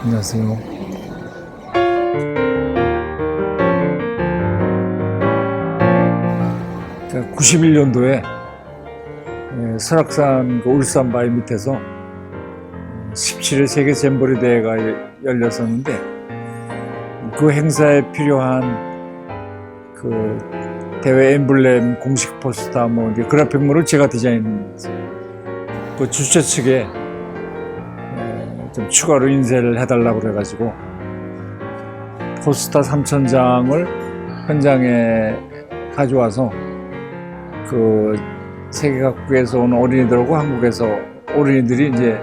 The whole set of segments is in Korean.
안녕하세요. 91년도에 설악산 그 울산 바위 밑에서 17회 세계 잼버리 대회가 열렸었는데, 그 행사에 필요한 그 대회 엠블렘, 공식 포스터, 그래픽물을 제가 디자인했어요. 그 주최 측에 좀 추가로 인쇄를 해달라고 그래가지고 포스터 3,000장을 현장에 가져와서 그 세계 각국에서 온 어린이들하고 한국에서 어린이들이 이제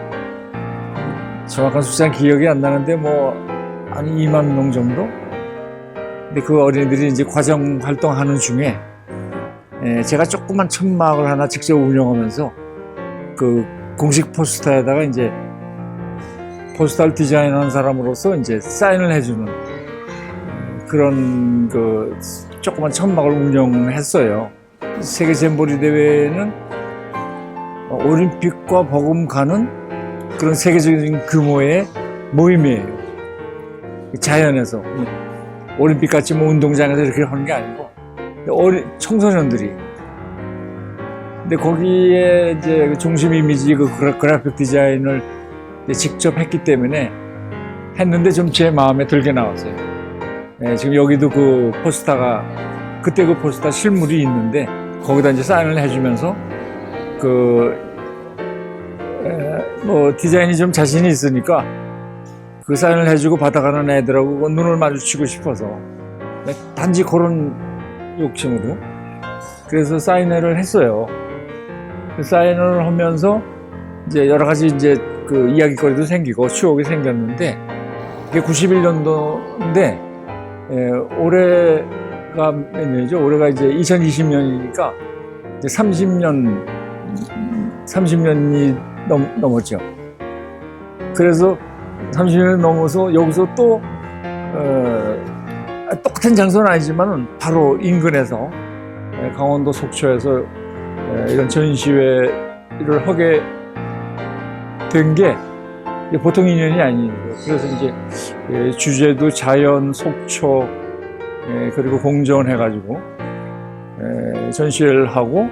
정확한 숫자는 기억이 안 나는데 한 2만 명 정도? 근데 그 어린이들이 이제 과정 활동하는 중에 제가 조그만 천막을 하나 직접 운영하면서 그 공식 포스터에다가 이제 포스터를 디자인하는 사람으로서 이제 사인을 해주는 그런 그 조그만 천막을 운영했어요. 세계 잼버리 대회는 올림픽과 버금가는 그런 세계적인 규모의 모임이에요. 자연에서 올림픽 같이 운동장에서 이렇게 하는 게 아니고 청소년들이. 근데 거기에 이제 중심 이미지 그 그래픽 디자인을 직접 했기 때문에 했는데 좀 제 마음에 들게 나왔어요. 지금 여기도 그 포스터가 그때 그 포스터 실물이 있는데 거기다 이제 사인을 해주면서 디자인이 좀 자신이 있으니까 그 사인을 해주고 받아가는 애들하고 눈을 마주치고 싶어서 단지 그런 욕심으로 그래서 사인회를 했어요. 그 사인을 하면서 이제 여러 가지 이제 그 이야기거리도 생기고 추억이 생겼는데, 이게 91년도인데 올해가 몇 년이죠? 올해가 이제 2020년이니까 이제 30년이 넘었죠. 그래서 30년이 넘어서 여기서 또 똑같은 장소는 아니지만은 바로 인근에서 강원도 속초에서 이런 전시회를 하게 된 게 보통 인연이 아니에요. 그래서 이제 주제도 자연, 속초, 그리고 공전 해가지고 전시회를 하고,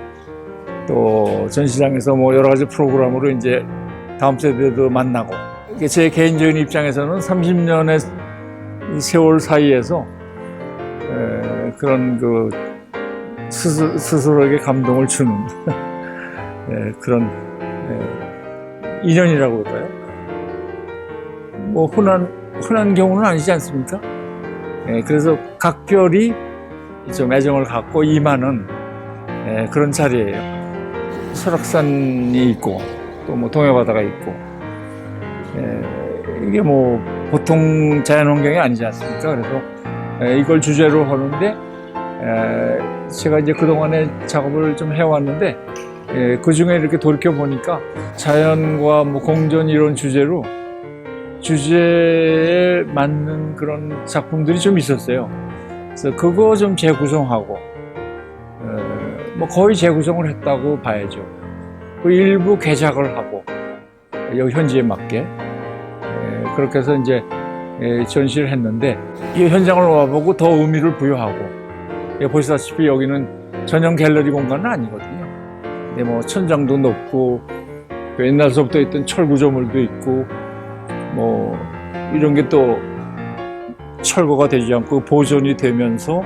또 전시장에서 여러 가지 프로그램으로 이제 다음 세대도 만나고, 이게 제 개인적인 입장에서는 30년의 세월 사이에서 그런 그 스스로에게 감동을 주는 그런 인연이라고 그럴까요? 흔한 경우는 아니지 않습니까? 그래서 각별히 좀 애정을 갖고 임하는 그런 자리예요. 설악산이 있고 또 동해바다가 있고, 이게 보통 자연환경이 아니지 않습니까? 그래서 이걸 주제로 하는데, 제가 이제 그동안에 작업을 좀 해왔는데, 그 중에 이렇게 돌이켜 보니까 자연과 공전 이런 주제에 맞는 그런 작품들이 좀 있었어요. 그래서 그거 좀 재구성하고, 거의 재구성을 했다고 봐야죠. 그 일부 개작을 하고, 여기 현지에 맞게 그렇게 해서 이제 전시를 했는데, 이 현장을 와보고 더 의미를 부여하고, 보시다시피 여기는 전용 갤러리 공간은 아니거든요. 근데 천장도 높고, 옛날서부터 있던 철구조물도 있고, 이런 게 또 철거가 되지 않고 보존이 되면서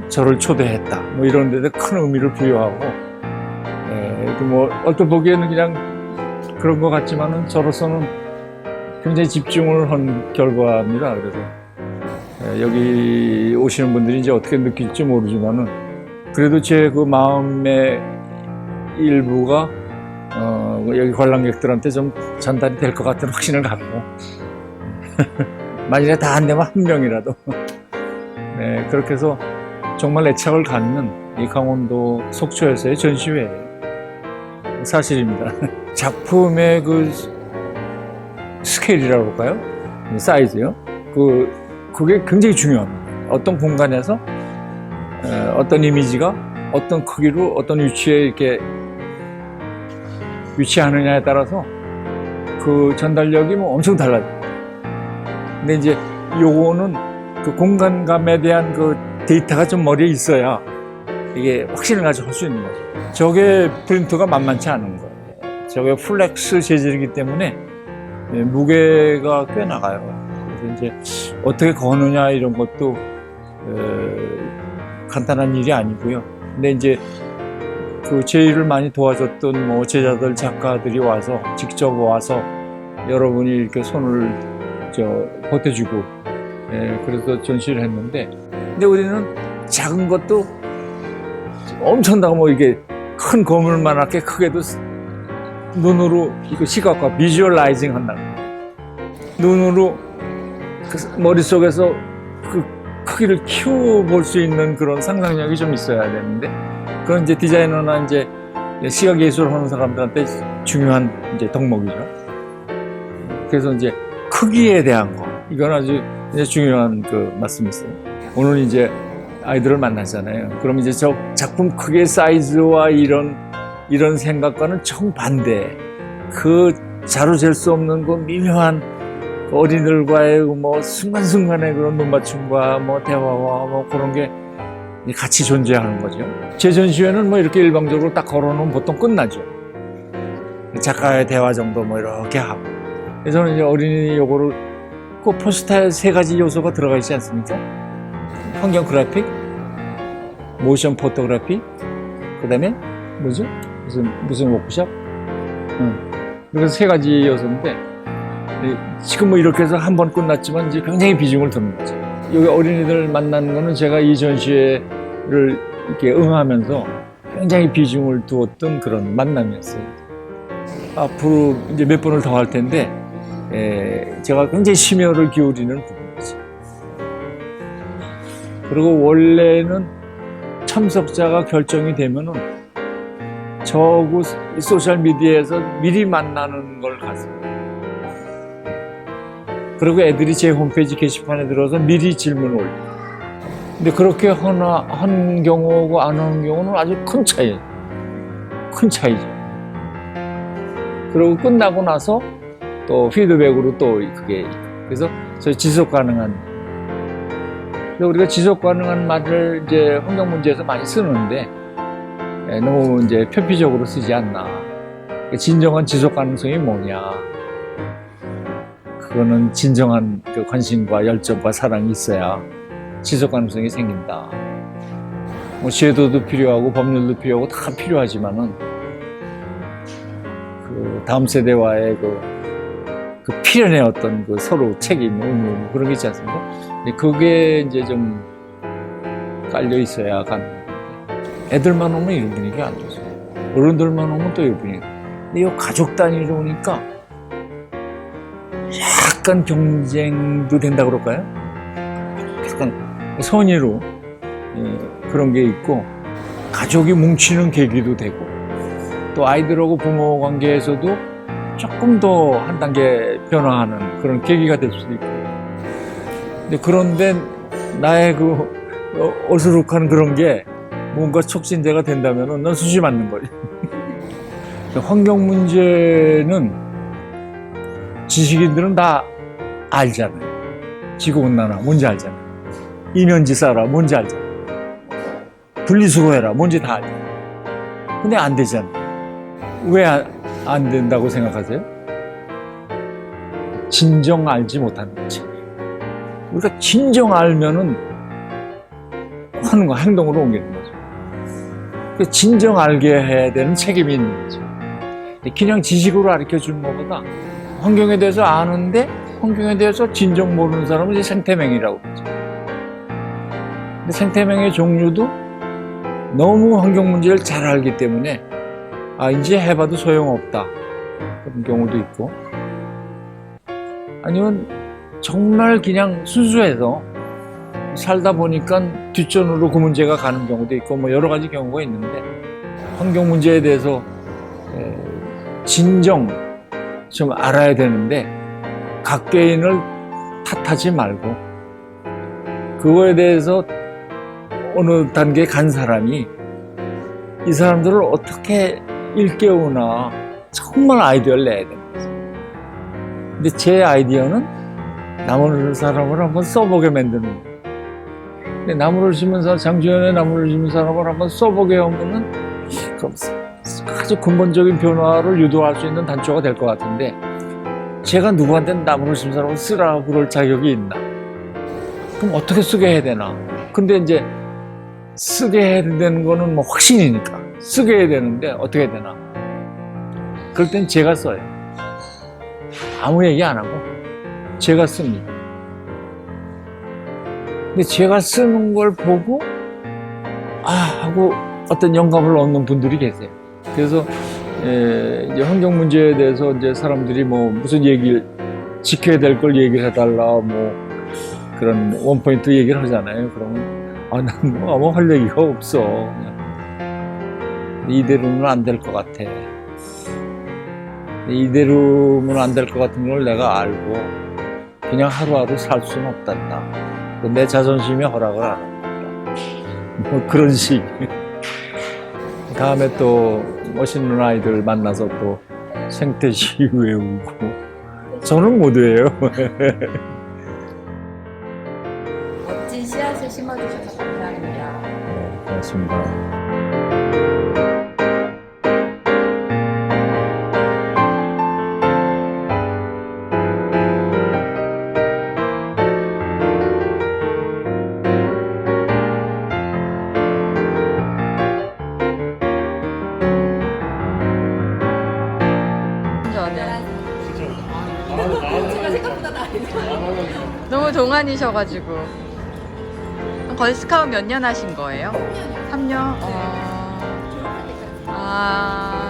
저를 초대했다. 이런 데도 큰 의미를 부여하고, 얼핏 보기에는 그냥 그런 것 같지만은 저로서는 굉장히 집중을 한 결과입니다. 그래서 여기 오시는 분들이 이제 어떻게 느낄지 모르지만은 그래도 제 그 마음의 일부가 여기 관람객들한테 좀 전달이 될 것 같은 확신을 갖고 만일에 다 안 되면 한 명이라도 그렇게 해서 정말 애착을 갖는 이 강원도 속초에서의 전시회예요. 사실입니다. 작품의 그 스케일이라고 할까요? 사이즈요. 그게 굉장히 중요합니다. 어떤 공간에서 어떤 이미지가 어떤 크기로 어떤 위치에 이렇게 위치하느냐에 따라서 그 전달력이 뭐 엄청 달라요. 근데 이제 요거는 그 공간감에 대한 그 데이터가 좀 머리에 있어야 이게 확신을 가지고 할 수 있는 거죠. 저게 프린터가 만만치 않은 거예요. 저게 플렉스 재질이기 때문에 무게가 꽤 나가요. 그래서 이제 어떻게 거느냐 이런 것도 간단한 일이 아니고요. 근데 이제 그 제 일을 많이 도와줬던 뭐 제자들, 작가들이 와서 직접 와서 여러분이 이렇게 손을 보태주고 그래서 전시를 했는데, 근데 우리는 작은 것도 엄청나고 뭐 이게 큰 거물만하게 크게도 눈으로 이거 시각과 비주얼라이징 한다는 거예요. 눈으로 그 머릿속에서 그 크기를 키워볼 수 있는 그런 상상력이 좀 있어야 되는데, 그건 이제 디자이너나 이제 시각 예술 하는 사람들한테 중요한 이제 덕목이죠. 그래서 이제 크기에 대한 거, 이건 아주 이제 중요한 그 말씀이 있어요. 오늘 이제 아이들을 만나잖아요. 그럼 이제 저 작품 크기의 사이즈와 이런 생각과는 정반대. 그 자로 잴 수 없는 그 미묘한 그 어린이들과의 뭐 순간순간의 그런 눈맞춤과 뭐 대화와 뭐 그런 게 같이 존재하는 거죠. 제 전시회는 뭐 이렇게 일방적으로 딱 걸어놓으면 보통 끝나죠. 작가의 대화 정도 뭐 이렇게 하고. 그래서 저는 이제 어린이 요거를 그 포스터에 3가지 요소가 들어가 있지 않습니까? 환경 그래픽, 모션 포토그래피, 그 다음에 뭐죠? 무슨 워크숍? 그래서 3가지 요소인데, 지금 뭐 이렇게 해서 한 번 끝났지만 이제 굉장히 비중을 두는 거죠. 여기 어린이들 만나는 거는 제가 이 전시회를 이렇게 응하면서 굉장히 비중을 두었던 그런 만남이었어요. 앞으로 이제 몇 번을 더 할 텐데, 제가 굉장히 심혈을 기울이는 부분이죠. 그리고 원래는 참석자가 결정이 되면은 저구 소셜미디어에서 미리 만나는 걸 가서, 그리고 애들이 제 홈페이지 게시판에 들어서 미리 질문을 올려요. 근데 그렇게 한 경우하고 안 하는 경우는 아주 큰 차이예요. 큰 차이죠. 그리고 끝나고 나서 또 피드백으로 또 그게, 그래서 저희 지속 가능한, 우리가 지속 가능한 말을 이제 환경 문제에서 많이 쓰는데 너무 이제 표피적으로 쓰지 않나. 진정한 지속 가능성이 뭐냐. 그거는 진정한 그 관심과 열정과 사랑이 있어야 지속 가능성이 생긴다. 뭐 제도도 필요하고 법률도 필요하고 다 필요하지만은 그 다음 세대와의 그 필연의 어떤 그 서로 책임, 의무 그런 게 있지 않습니까? 그게 이제 좀 깔려 있어야 가는. 애들만 오면 이런 분위기가 안 좋죠. 어른들만 오면 또 이런 분위기. 근데 이 가족 단위로 오니까 약간 경쟁도 된다 그럴까요? 약간 선의로 그런 게 있고, 가족이 뭉치는 계기도 되고, 또 아이들하고 부모 관계에서도 조금 더 한 단계 변화하는 그런 계기가 될 수도 있고. 근데 그런데 나의 그 어수룩한 그런 게 뭔가 촉진제가 된다면 난 수시 맞는 거예요. 환경 문제는 지식인들은 다 알잖아요. 지구온난화 뭔지 알잖아요. 이면지 쌓아라 뭔지 알잖아요. 분리수거해라 뭔지 다 알잖아요. 근데 안 되잖아요. 왜 안 된다고 생각하세요? 진정 알지 못하는 거지. 우리가 진정 알면은 하는 거, 행동으로 옮기는 거죠. 진정 알게 해야 되는 책임이 있는 거죠. 그냥 지식으로 가르쳐 주는 것보다 환경에 대해서 아는데 환경에 대해서 진정 모르는 사람은 이제 생태맹이라고 그러죠. 근데 생태맹의 종류도 너무 환경 문제를 잘 알기 때문에 이제 해봐도 소용없다 그런 경우도 있고, 아니면 정말 그냥 순수해서 살다 보니까 뒷전으로 그 문제가 가는 경우도 있고, 뭐 여러 가지 경우가 있는데, 환경 문제에 대해서 진정 좀 알아야 되는데 각개인을 탓하지 말고 그거에 대해서 어느 단계에 간 사람이 이 사람들을 어떻게 일깨우나 정말 아이디어를 내야 됩니다. 근데 제 아이디어는 나무를 사람을 한번 써보게 만드는 거예요. 근데 나무를 심은 사람, 장주연의 나무를 심은 사람을 한번 써보게 하면은 아주 근본적인 변화를 유도할 수 있는 단초가 될 것 같은데, 제가 누구한테 나무를 심은 사람을 쓰라고 그럴 자격이 있나? 그럼 어떻게 쓰게 해야 되나? 근데 이제 쓰게 해야 되는 거는 뭐 확신이니까 쓰게 해야 되는데 어떻게 해야 되나? 그럴 땐 제가 써요. 아무 얘기 안 하고 제가 씁니다. 근데 제가 쓰는 걸 보고 하고 어떤 영감을 얻는 분들이 계세요. 그래서 이제 환경 문제에 대해서 이제 사람들이 뭐 무슨 얘기를 지켜야 될 걸 얘기를 해달라 뭐 그런 원포인트 얘기를 하잖아요. 그러면 난 뭐 아무 할 얘기가 없어. 그냥 이대로는 안 될 것 같아. 이대로는 안 될 것 같은 걸 내가 알고 그냥 하루하루 살 수는 없단다. 내 자존심이 허락을 안 합니다. 뭐 그런 식. 다음에 또 멋있는 아이들 만나서 또 생태시 외우고. 저는 못 외워요. 멋진 씨앗을 심어주셔서 감사합니다. 네, 고맙습니다. 너무 동안이셔가지고. 걸스카웃 몇 년 하신 거예요? 3년? 3년? 졸업할 때까지. 아.